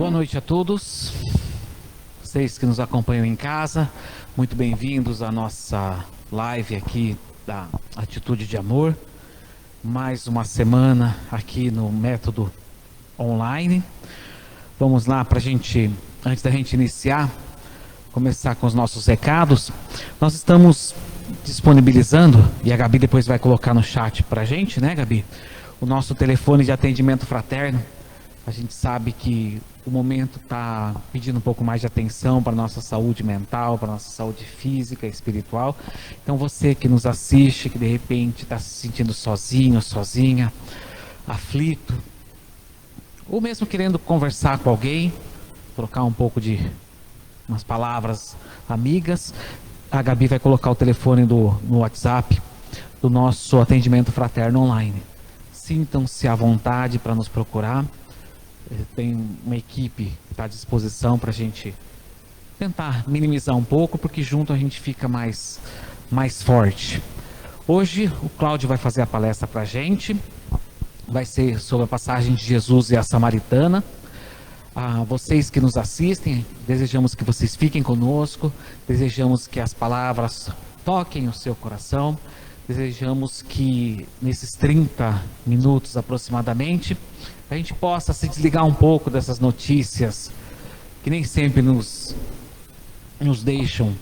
Boa noite a todos, vocês que nos acompanham em casa, muito bem-vindos à nossa live aqui da Atitude de Amor. Mais uma semana aqui no método online. Vamos lá para a gente, antes da gente iniciar, começar com os nossos recados. Nós estamos disponibilizando, e a Gabi depois vai colocar no chat para a gente, né, Gabi? O nosso telefone de atendimento fraterno. A gente sabe que o momento está pedindo um pouco mais de atenção para a nossa saúde mental, para a nossa saúde física e espiritual. Então você que nos assiste, que de repente está se sentindo sozinho, sozinha, aflito, ou mesmo querendo conversar com alguém, trocar um pouco de umas palavras amigas, a Gabi vai colocar o telefone no WhatsApp do nosso atendimento fraterno online. Sintam-se à vontade para nos procurar. Tem uma equipe que está à disposição para a gente tentar minimizar um pouco, porque junto a gente fica mais forte. Hoje o Cláudio vai fazer a palestra para a gente, vai ser sobre a passagem de Jesus e a Samaritana. Vocês que nos assistem, desejamos que vocês fiquem conosco, desejamos que as palavras toquem o seu coração, desejamos que nesses 30 minutos aproximadamente, a gente possa se desligar um pouco dessas notícias que nem sempre nos deixam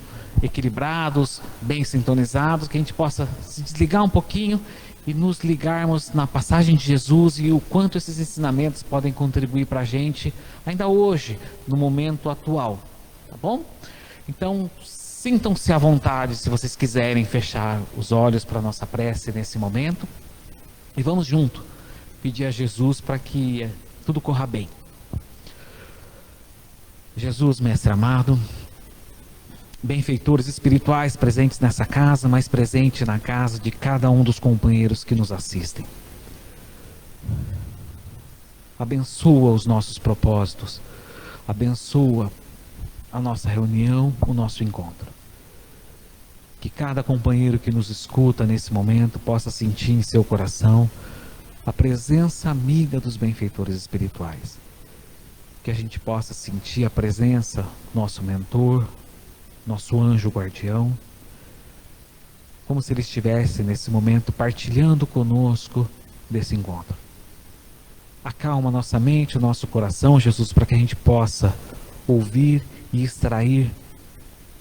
equilibrados, bem sintonizados, que a gente possa se desligar um pouquinho e nos ligarmos na passagem de Jesus e o quanto esses ensinamentos podem contribuir para a gente ainda hoje, no momento atual, tá bom? Então, sintam-se à vontade se vocês quiserem fechar os olhos para a nossa prece nesse momento e vamos junto pedir a Jesus para que tudo corra bem. Jesus, Mestre amado, benfeitores espirituais presentes nessa casa, mas presente na casa de cada um dos companheiros que nos assistem. Abençoa os nossos propósitos, abençoa a nossa reunião, o nosso encontro. Que cada companheiro que nos escuta nesse momento possa sentir em seu coração a presença amiga dos benfeitores espirituais. Que a gente possa sentir a presença do nosso mentor, nosso anjo guardião, como se ele estivesse nesse momento partilhando conosco desse encontro. Acalma nossa mente, o nosso coração, Jesus, para que a gente possa ouvir e extrair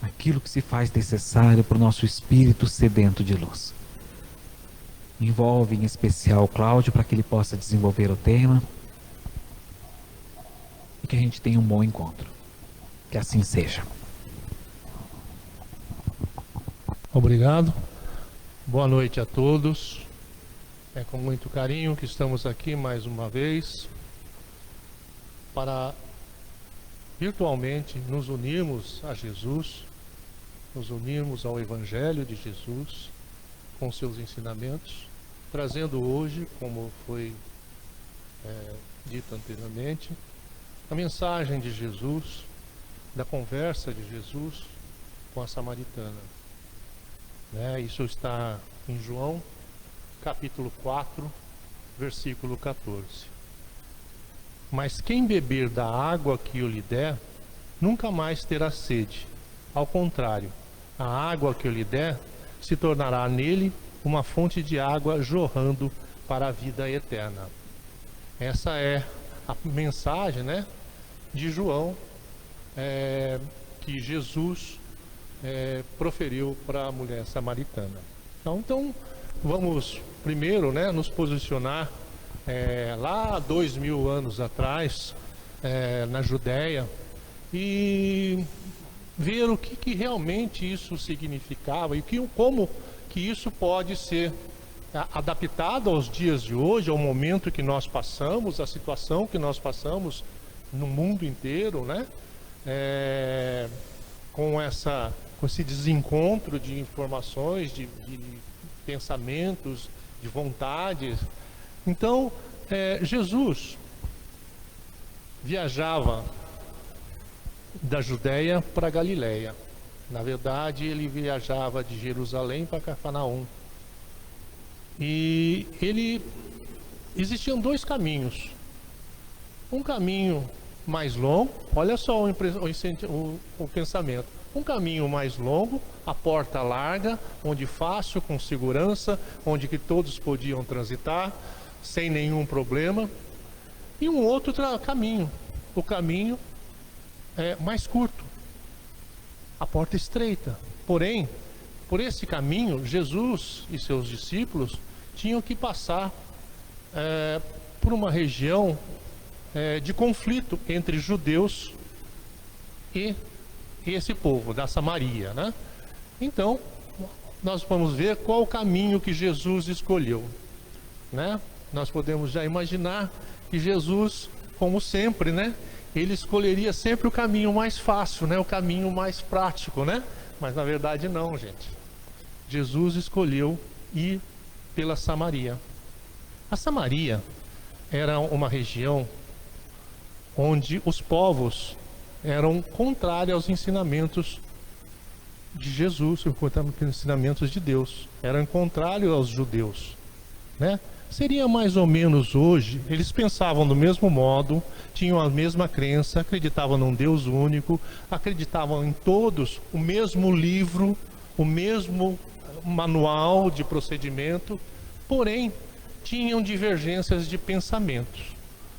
aquilo que se faz necessário para o nosso espírito sedento de luz. Envolve em especial o Cláudio para que ele possa desenvolver o tema e que a gente tenha um bom encontro. Que assim seja. Obrigado. Boa noite a todos. É com muito carinho que estamos aqui mais uma vez para virtualmente nos unirmos a Jesus, nos unirmos ao Evangelho de Jesus com seus ensinamentos, trazendo hoje, como foi dito anteriormente, a mensagem de Jesus, da conversa de Jesus com a samaritana. Isso está em João, capítulo 4, versículo 14. Mas quem beber da água que eu lhe der, nunca mais terá sede. Ao contrário, a água que eu lhe der se tornará nele uma fonte de água jorrando para a vida eterna. Essa é a mensagem, de João, que Jesus proferiu para a mulher samaritana. Então vamos primeiro nos posicionar lá 2000 anos atrás, na Judéia, e ver o que realmente isso significava e como que isso pode ser adaptado aos dias de hoje, ao momento que nós passamos, à situação que nós passamos no mundo inteiro, com esse desencontro de informações, de pensamentos, de vontades. Então, Jesus viajava da Judéia para Galiléia. Na verdade, ele viajava de Jerusalém para Cafarnaum. E existiam dois caminhos. Um caminho mais longo, olha só o pensamento, um caminho mais longo, a porta larga, onde fácil, com segurança, onde que todos podiam transitar, sem nenhum problema, e um outro caminho, o caminho mais curto, a porta estreita. Porém, por esse caminho, Jesus e seus discípulos tinham que passar por uma região de conflito entre judeus e esse povo da Samaria, né? Então, nós vamos ver qual o caminho que Jesus escolheu, né? Nós podemos já imaginar que Jesus, como sempre, né? Ele escolheria sempre o caminho mais fácil, né? O caminho mais prático, né? Mas na verdade não, gente. Jesus escolheu ir pela Samaria. A Samaria era uma região onde os povos eram contrários aos ensinamentos de Jesus, aos ensinamentos de Deus. Eram contrários aos judeus, né? Seria mais ou menos hoje, eles pensavam do mesmo modo, tinham a mesma crença, acreditavam num Deus único, acreditavam em todos o mesmo livro, o mesmo manual de procedimento, porém tinham divergências de pensamentos,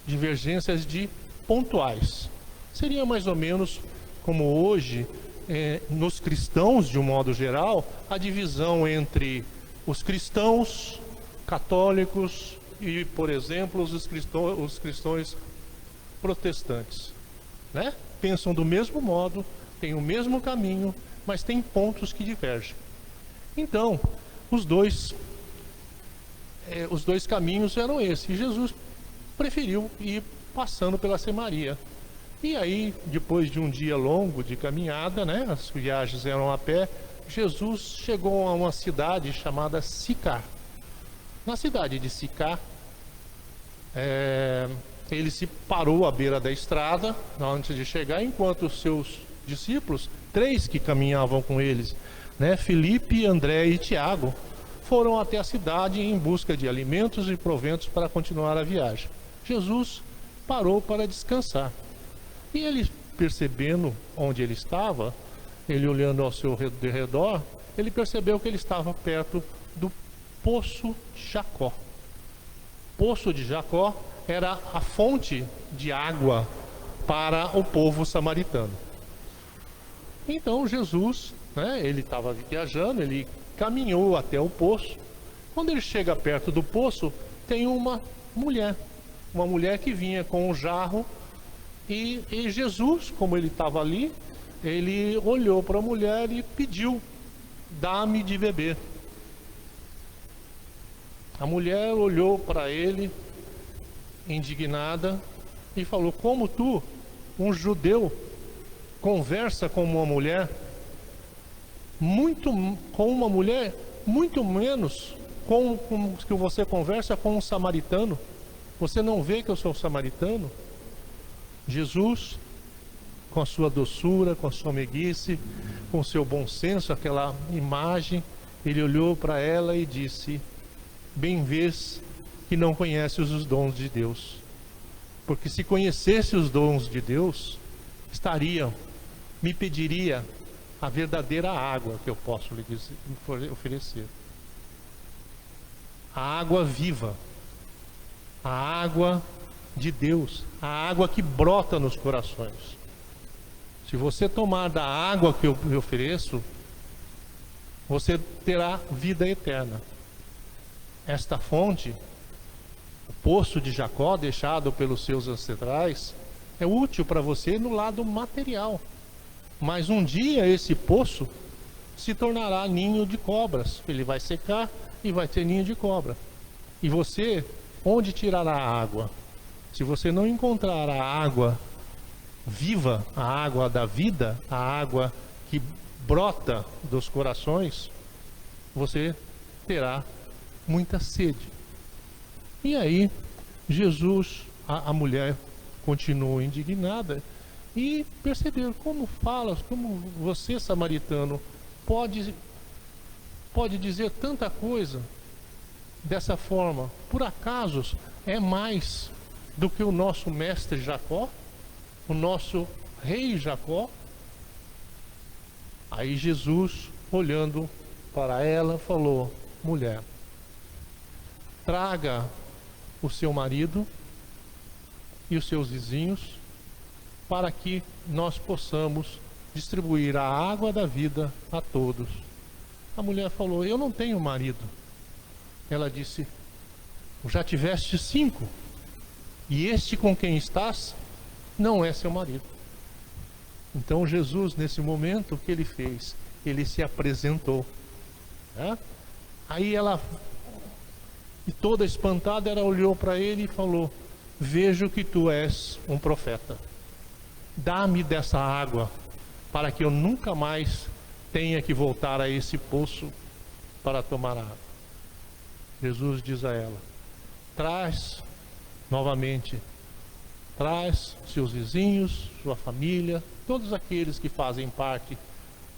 divergências de pontuais. Seria mais ou menos como hoje, nos cristãos de um modo geral, a divisão entre os cristãos católicos e, por exemplo, os cristãos protestantes, né? Pensam do mesmo modo, têm o mesmo caminho, mas têm pontos que divergem. Então, os dois caminhos eram esses. E Jesus preferiu ir passando pela Samaria. E aí, depois de um dia longo de caminhada, né? As viagens eram a pé. Jesus chegou a uma cidade chamada Sicar. Na cidade de Sicar, ele se parou à beira da estrada antes de chegar, enquanto os seus discípulos, 3 que caminhavam com eles, né, Filipe, André e Tiago, foram até a cidade em busca de alimentos e proventos para continuar a viagem. Jesus parou para descansar. E ele, percebendo onde ele estava, ele olhando ao seu redor, ele percebeu que ele estava perto do Poço de Jacó. Poço de Jacó era a fonte de água para o povo samaritano. Então Jesus, né, ele estava viajando, ele caminhou até o poço. Quando ele chega perto do poço, tem uma mulher que vinha com um jarro, e Jesus, como ele estava ali, ele olhou para a mulher e pediu: dá-me de beber. A mulher olhou para ele, indignada, e falou: como tu, um judeu, conversa com uma mulher, muito menos com que você conversa com um samaritano? Você não vê que eu sou samaritano? Jesus, com a sua doçura, com a sua meiguice, com o seu bom senso, aquela imagem, ele olhou para ela e disse: bem vês que não conheces os dons de Deus, porque se conhecesse os dons de Deus, me pediria a verdadeira água que eu posso lhe oferecer. A água viva, a água de Deus, a água que brota nos corações. Se você tomar da água que eu lhe ofereço, você terá vida eterna. Esta fonte, o poço de Jacó, deixado pelos seus ancestrais, é útil para você no lado material. Mas um dia esse poço se tornará ninho de cobras. Ele vai secar e vai ter ninho de cobra. E você, onde tirará a água? Se você não encontrar a água viva, a água da vida, a água que brota dos corações, você terá muita sede. E aí Jesus, a mulher continuou indignada e percebeu: como você, samaritano, pode dizer tanta coisa dessa forma? Por acaso é mais do que o nosso mestre Jacó? o nosso rei Jacó. Aí Jesus, olhando para ela, falou: mulher, traga o seu marido e os seus vizinhos, para que nós possamos distribuir a água da vida a todos. A mulher falou: eu não tenho marido. Ela disse: já tiveste 5, e este com quem estás não é seu marido. Então Jesus, nesse momento, o que ele fez? Ele se apresentou, né? Aí ela, e toda espantada, ela olhou para ele e falou: vejo que tu és um profeta. Dá-me dessa água, para que eu nunca mais tenha que voltar a esse poço para tomar água. Jesus diz a ela: traz novamente, traz seus vizinhos, sua família, todos aqueles que fazem parte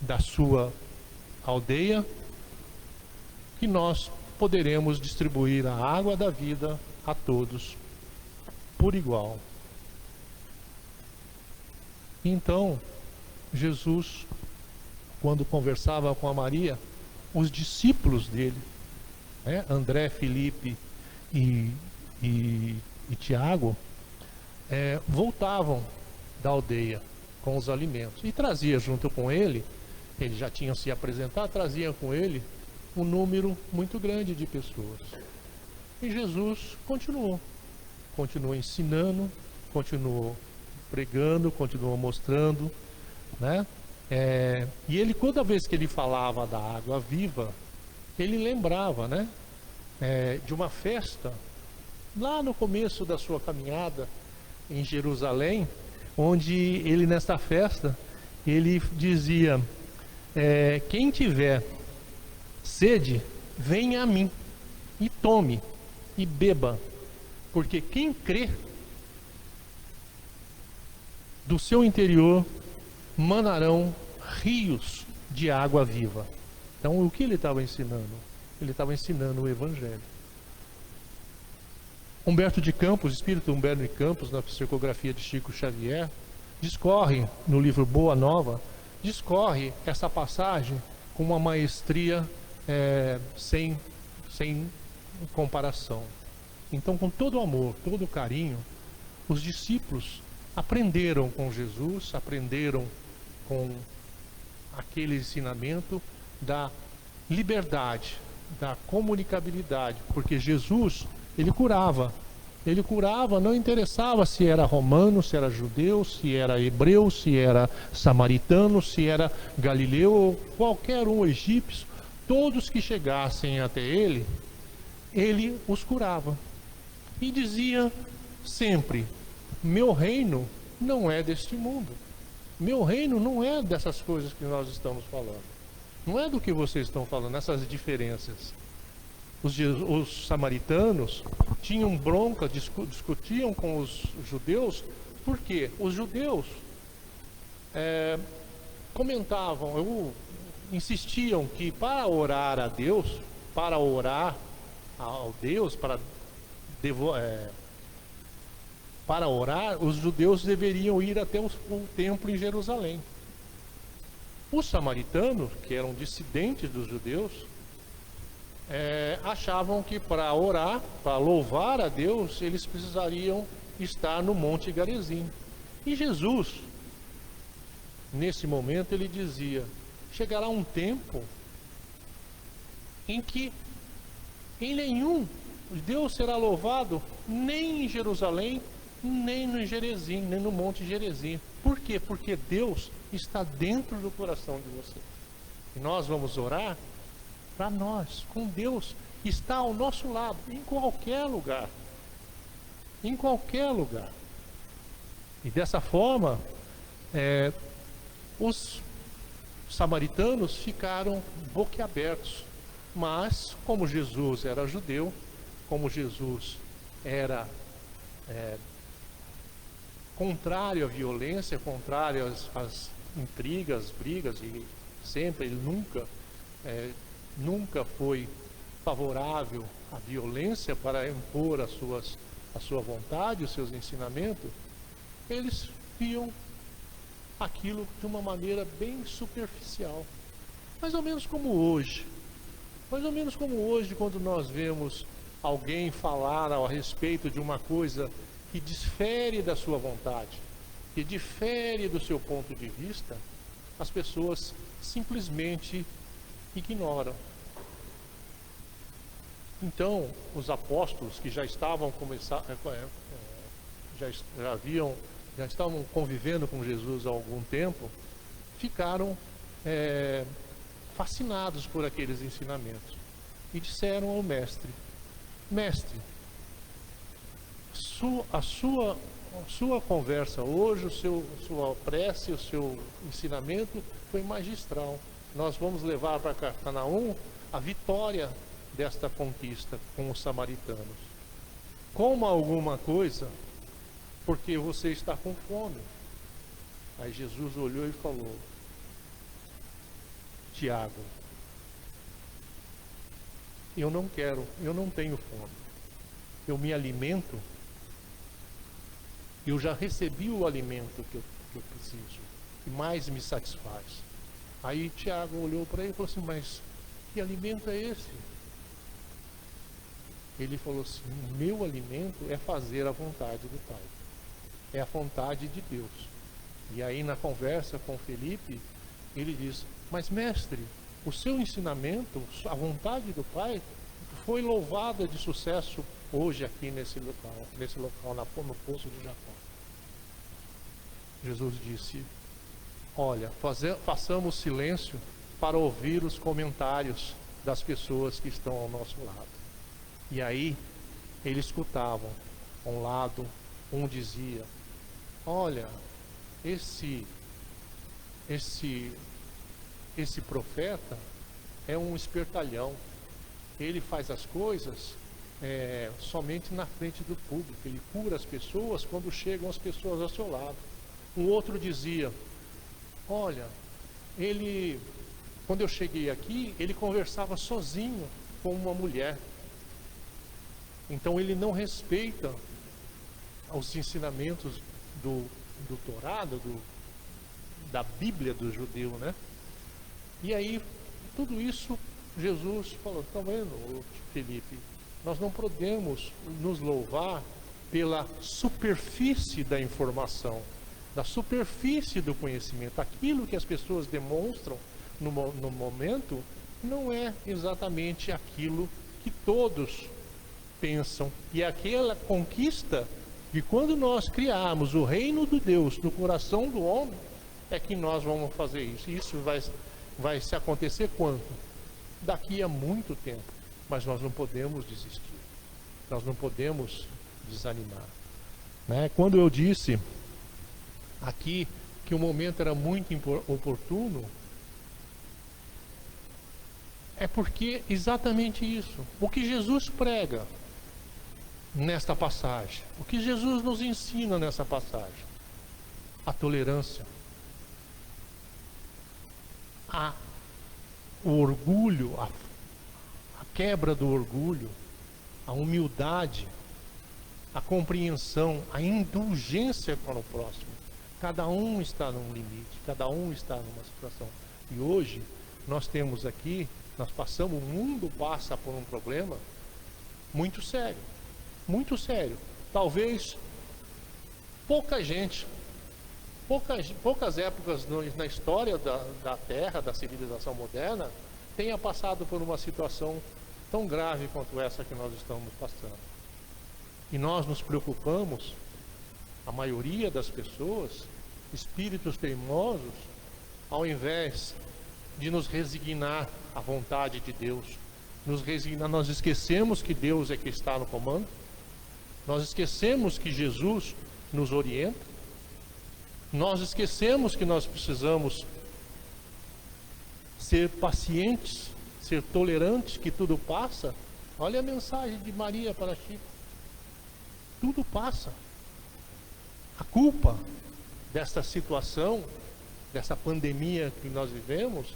da sua aldeia, que nós poderemos distribuir a água da vida a todos por igual. Então, Jesus, quando conversava com a Maria, os discípulos dele, né, André, Felipe e Tiago, voltavam da aldeia com os alimentos e trazia junto com ele, eles já tinham se apresentado, trazia com ele um número muito grande de pessoas. E Jesus continuou ensinando, continuou pregando, continuou mostrando, né? E ele, toda vez que ele falava da água viva, ele lembrava, né, de uma festa lá no começo da sua caminhada em Jerusalém, onde ele, nessa festa, ele dizia: quem tiver sede, venha a mim e tome e beba, porque quem crê, do seu interior manarão rios de água viva. Então, o que ele estava ensinando? Ele estava ensinando o Evangelho. Humberto de Campos, espírito Humberto de Campos, na psicografia de Chico Xavier, discorre no livro Boa Nova, discorre essa passagem com uma maestria sem comparação. Então, com todo o amor, todo o carinho, os discípulos aprenderam com Jesus, aprenderam com aquele ensinamento da liberdade, da comunicabilidade, porque Jesus, ele curava, não interessava se era romano, se era judeu, se era hebreu, se era samaritano, se era galileu ou qualquer um egípcio, todos que chegassem até ele, ele os curava e dizia sempre: meu reino não é deste mundo, meu reino não é dessas coisas que nós estamos falando, não é do que vocês estão falando, essas diferenças. Os samaritanos tinham bronca, discutiam com os judeus, porque os judeus comentavam, insistiam que para orar a Deus, para orar ao Deus, para orar, os judeus deveriam ir até o templo em Jerusalém. Os samaritanos, que eram dissidentes dos judeus, achavam que para orar, para louvar a Deus, eles precisariam estar no Monte Garizim. E Jesus, nesse momento, ele dizia: chegará um tempo em que em nenhum Deus será louvado, nem em Jerusalém, nem no Gerizim, nem no Monte Gerizim. Por quê? Porque Deus está dentro do coração de você. E nós vamos orar para nós, com Deus que está ao nosso lado, em qualquer lugar. Em qualquer lugar. E dessa forma, os samaritanos ficaram boquiabertos. Mas, como Jesus era judeu, como Jesus era contrário à violência, contrário às intrigas, brigas, e sempre ele nunca foi favorável à violência para impor a sua vontade, os seus ensinamentos, eles viam aquilo de uma maneira bem superficial. Mais ou menos como hoje. Mais ou menos como hoje, quando nós vemos alguém falar a respeito de uma coisa que difere da sua vontade, que difere do seu ponto de vista, as pessoas simplesmente ignoram. Então, os apóstolos que já estavam já estavam convivendo com Jesus há algum tempo, ficaram fascinados por aqueles ensinamentos e disseram ao mestre: mestre, a sua conversa hoje, sua prece, o seu ensinamento foi magistral. Nós vamos levar para Cafarnaum a vitória desta conquista com os samaritanos. Coma alguma coisa, porque você está com fome. Aí Jesus olhou e falou: Tiago, eu não tenho fome. Eu me alimento, eu já recebi o alimento que eu preciso, que mais me satisfaz. Aí Tiago olhou para ele e falou assim: mas que alimento é esse? Ele falou assim: o meu alimento é fazer a vontade do Pai, é a vontade de Deus. E aí na conversa com Felipe, ele diz: mas mestre, o seu ensinamento, a vontade do Pai, foi louvada de sucesso hoje aqui nesse local no Poço de Jacó. Jesus disse: olha, façamos silêncio para ouvir os comentários das pessoas que estão ao nosso lado. E aí eles escutavam. Um lado, um dizia: olha, esse profeta é um espertalhão. Ele faz as coisas somente na frente do público. Ele cura as pessoas quando chegam as pessoas ao seu lado. Um outro dizia: olha, quando eu cheguei aqui, ele conversava sozinho com uma mulher. Então ele não respeita os ensinamentos do Torá, da Bíblia do judeu, né? E aí, tudo isso, Jesus falou: tá vendo, Felipe, nós não podemos nos louvar pela superfície da informação, da superfície do conhecimento. Aquilo que as pessoas demonstram no momento não é exatamente aquilo que todos pensam. E aquela conquista de quando nós criarmos o reino de Deus no coração do homem, é que nós vamos fazer isso. E isso vai se acontecer quando? Daqui a muito tempo. Mas nós não podemos desistir. Nós não podemos desanimar. Né? Quando eu disse aqui que o momento era muito oportuno, é porque exatamente isso. O que Jesus prega nesta passagem, o que Jesus nos ensina nessa passagem: a tolerância, o orgulho, a quebra do orgulho, a humildade, a compreensão, a indulgência para o próximo. Cada um está num limite, cada um está numa situação. E hoje nós temos aqui, o mundo passa por um problema muito sério. Muito sério. Talvez poucas épocas na história da Terra, da civilização moderna, tenha passado por uma situação tão grave quanto essa que nós estamos passando. E nós nos preocupamos, a maioria das pessoas, espíritos teimosos, ao invés de nos resignar à vontade de Deus, nós esquecemos que Deus é que está no comando. Nós esquecemos que Jesus nos orienta. Nós esquecemos que nós precisamos ser pacientes, ser tolerantes, que tudo passa. Olha a mensagem de Maria para Chico. Tudo passa. A culpa desta situação, dessa pandemia que nós vivemos,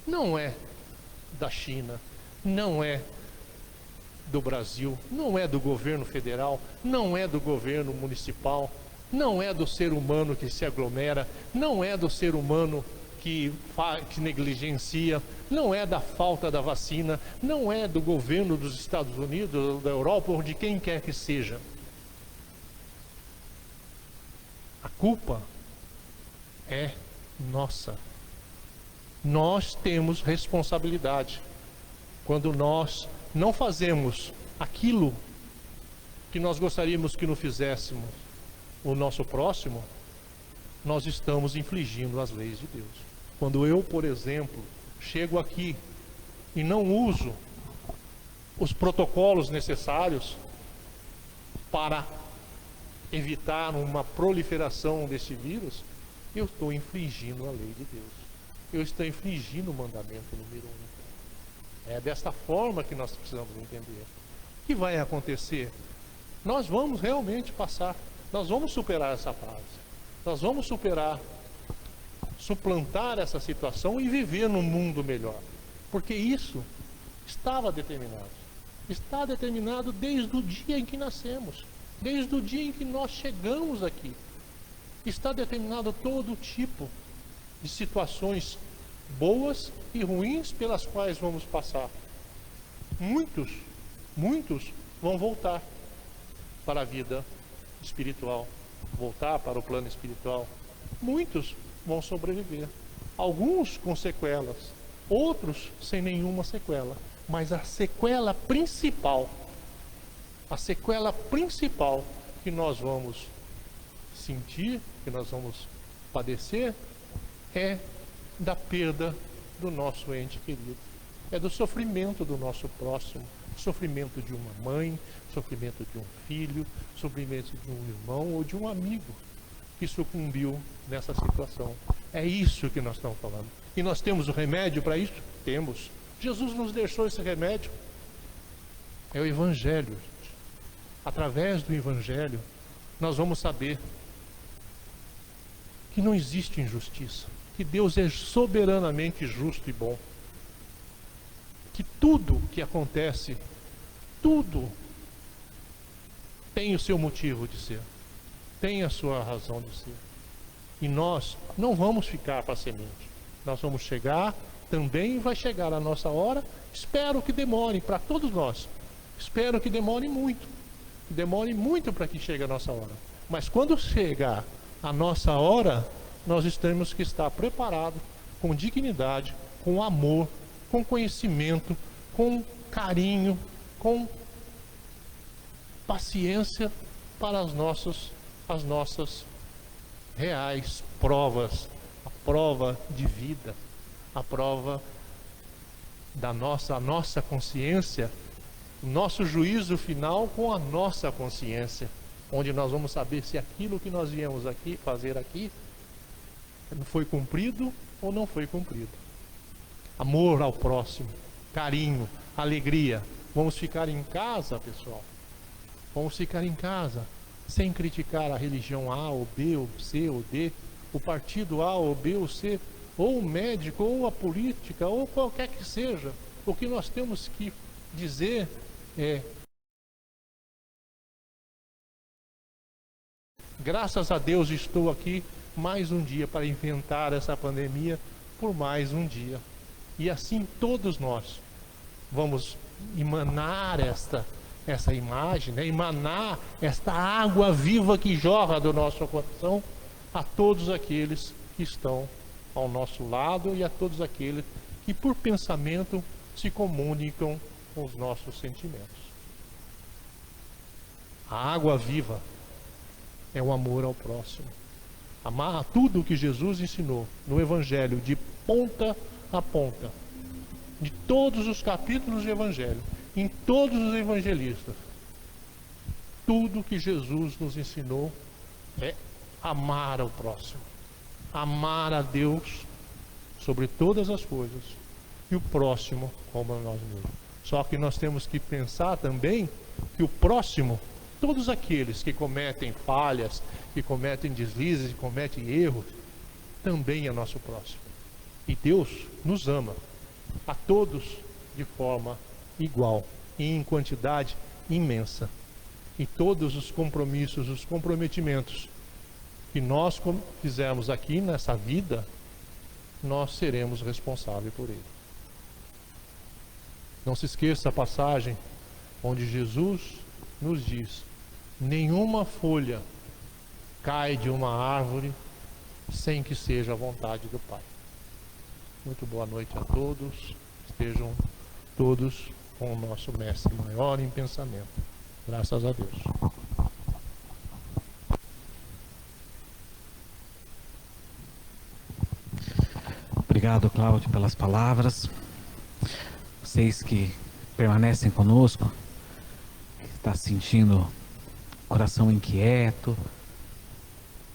não é da China, não é do Brasil, não é do governo federal, não é do governo municipal, não é do ser humano que se aglomera, não é do ser humano que negligencia, não é da falta da vacina, não é do governo dos Estados Unidos, da Europa, ou de quem quer que seja. A culpa é nossa. Nós temos responsabilidade. Quando nós não fazemos aquilo que nós gostaríamos que não fizéssemos o nosso próximo, nós estamos infringindo as leis de Deus. Quando eu, por exemplo, chego aqui e não uso os protocolos necessários para evitar uma proliferação desse vírus, eu estou infringindo a lei de Deus. Eu estou infringindo o mandamento número 1. É desta forma que nós precisamos entender. O que vai acontecer? Nós vamos realmente passar, nós vamos superar essa fase, nós vamos suplantar essa situação e viver num mundo melhor. Porque isso estava determinado. Está determinado desde o dia em que nascemos, desde o dia em que nós chegamos aqui. Está determinado todo tipo de situações boas e ruins pelas quais vamos passar. Muitos vão voltar para a vida espiritual, voltar para o plano espiritual. Muitos vão sobreviver. Alguns com sequelas, outros sem nenhuma sequela. Mas a sequela principal que nós vamos sentir, que nós vamos padecer, é da perda do nosso ente querido. É do sofrimento do nosso próximo, sofrimento de uma mãe, sofrimento de um filho, sofrimento de um irmão ou de um amigo que sucumbiu nessa situação. É isso que nós estamos falando. E nós temos o remédio para isso? Temos. Jesus nos deixou esse remédio. É o Evangelho, gente. Através do Evangelho, nós vamos saber que não existe injustiça, que Deus é soberanamente justo e bom, que tudo que acontece, tudo tem o seu motivo de ser, tem a sua razão de ser. E nós não vamos ficar para a semente. Nós vamos chegar, também vai chegar a nossa hora. Espero que demore para todos nós. Espero que demore muito. Que demore muito para que chegue a nossa hora. Mas quando chegar a nossa hora, nós temos que estar preparados com dignidade, com amor, com conhecimento, com carinho, com paciência para as nossas reais provas, a prova de vida, a prova da nossa consciência, o nosso juízo final com a nossa consciência, onde nós vamos saber se aquilo que nós viemos aqui fazer aqui foi cumprido ou não foi cumprido. Amor ao próximo, carinho, alegria. Vamos ficar em casa, pessoal. Vamos ficar em casa, sem criticar a religião A ou B ou C ou D, o partido A ou B ou C, ou o médico, ou a política, ou qualquer que seja. O que nós temos que dizer é: graças a Deus estou aqui mais um dia para enfrentar essa pandemia por mais um dia. E assim todos nós vamos emanar essa imagem, né? Emanar esta água viva que jorra do nosso coração a todos aqueles que estão ao nosso lado e a todos aqueles que por pensamento se comunicam com os nossos sentimentos. A água viva é o amor ao próximo. Amar tudo o que Jesus ensinou no Evangelho, de ponta a ponta, de todos os capítulos do Evangelho, em todos os evangelistas. Tudo que Jesus nos ensinou é amar ao próximo, amar a Deus sobre todas as coisas e o próximo como a nós mesmos. Só que nós temos que pensar também que o próximo, todos aqueles que cometem falhas, que cometem deslizes, que cometem erros, também é nosso próximo. E Deus nos ama a todos de forma igual e em quantidade imensa. E todos os compromissos, os comprometimentos que nós fizermos aqui nessa vida, nós seremos responsáveis por ele. Não se esqueça a passagem onde Jesus nos diz: nenhuma folha cai de uma árvore sem que seja a vontade do Pai. Muito boa noite a todos. Estejam todos com o nosso Mestre maior em pensamento. Graças a Deus. Obrigado, Cláudio, pelas palavras. Vocês que permanecem conosco, que está sentindo o coração inquieto,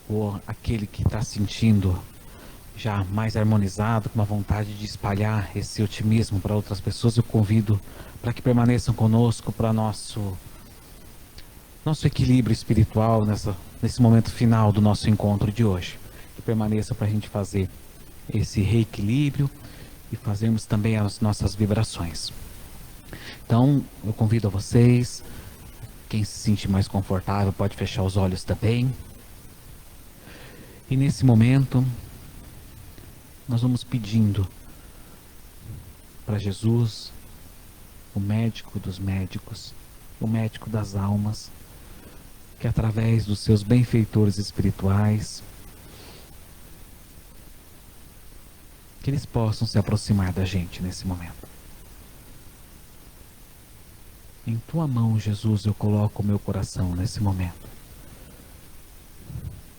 ou aquele que está sentindo já mais harmonizado, com uma vontade de espalhar esse otimismo para outras pessoas, eu convido para que permaneçam conosco para nosso equilíbrio espiritual nesse momento final do nosso encontro de hoje. Que permaneçam para a gente fazer esse reequilíbrio e fazermos também as nossas vibrações. Então, eu convido a vocês, quem se sentir mais confortável pode fechar os olhos também. E nesse momento, nós vamos pedindo para Jesus, o médico dos médicos, o médico das almas, que através dos seus benfeitores espirituais, que eles possam se aproximar da gente nesse momento. Em tua mão, Jesus, eu coloco o meu coração nesse momento.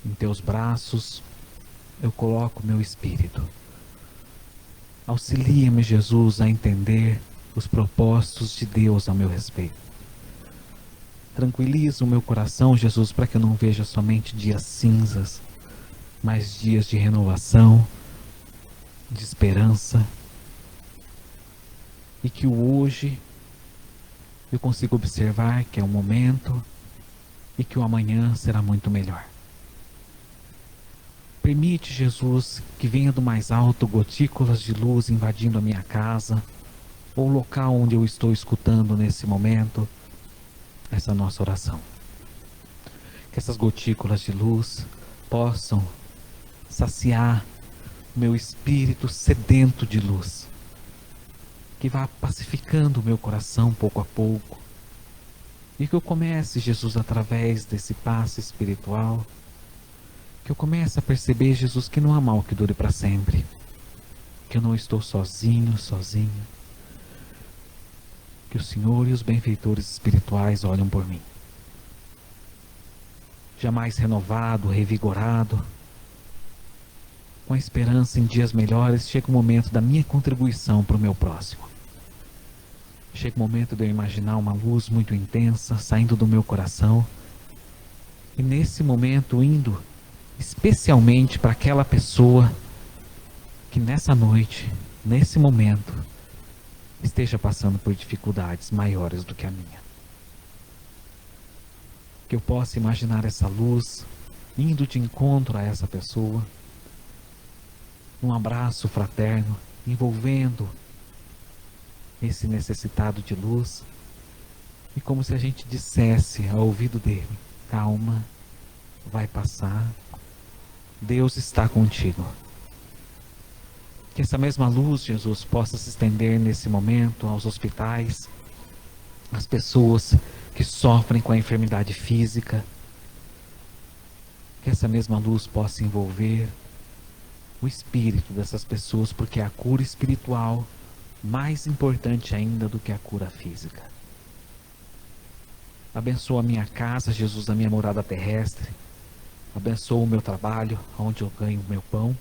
Em teus braços, eu coloco o meu espírito. Auxilia-me, Jesus, a entender os propósitos de Deus a meu respeito. Tranquiliza o meu coração, Jesus, para que eu não veja somente dias cinzas, mas dias de renovação, de esperança, e que o hoje eu consiga observar que é um momento e que o amanhã será muito melhor. Permite, Jesus, que venha do mais alto gotículas de luz invadindo a minha casa, ou o local onde eu estou escutando nesse momento essa nossa oração. Que essas gotículas de luz possam saciar o meu espírito sedento de luz, que vá pacificando o meu coração pouco a pouco, e que eu comece, Jesus, através desse passe espiritual, que eu comece a perceber, Jesus, que não há mal que dure para sempre, que eu não estou sozinho, sozinha, que o Senhor e os benfeitores espirituais olham por mim. Jamais renovado, revigorado, com a esperança em dias melhores, chega o momento da minha contribuição para o meu próximo. Chega o momento de eu imaginar uma luz muito intensa saindo do meu coração, e nesse momento indo especialmente para aquela pessoa que nessa noite, nesse momento, esteja passando por dificuldades maiores do que a minha. Que eu possa imaginar essa luz indo de encontro a essa pessoa, um abraço fraterno, envolvendo esse necessitado de luz, e como se a gente dissesse ao ouvido dele: calma, vai passar, Deus está contigo. Que essa mesma luz, Jesus, possa se estender nesse momento aos hospitais, às pessoas que sofrem com a enfermidade física. Que essa mesma luz possa envolver o espírito dessas pessoas, porque é a cura espiritual mais importante ainda do que a cura física. Abençoa a minha casa, Jesus, a minha morada terrestre. Abençoa o meu trabalho, onde eu ganho o meu pão.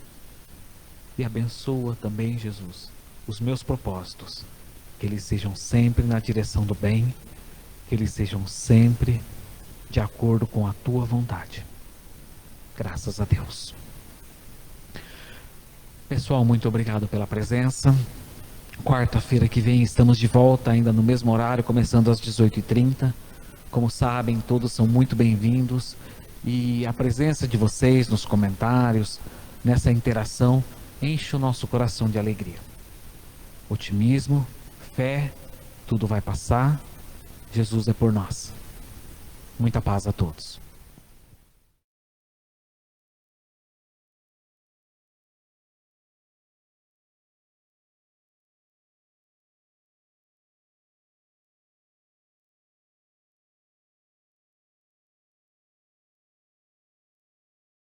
E abençoa também, Jesus, os meus propósitos. Que eles sejam sempre na direção do bem, que eles sejam sempre de acordo com a tua vontade. Graças a Deus. Pessoal, muito obrigado pela presença. Quarta-feira que vem estamos de volta, ainda no mesmo horário, começando às 18h30. Como sabem, todos são muito bem-vindos. E a presença de vocês nos comentários, nessa interação, enche o nosso coração de alegria. Otimismo, fé, tudo vai passar. Jesus é por nós. Muita paz a todos.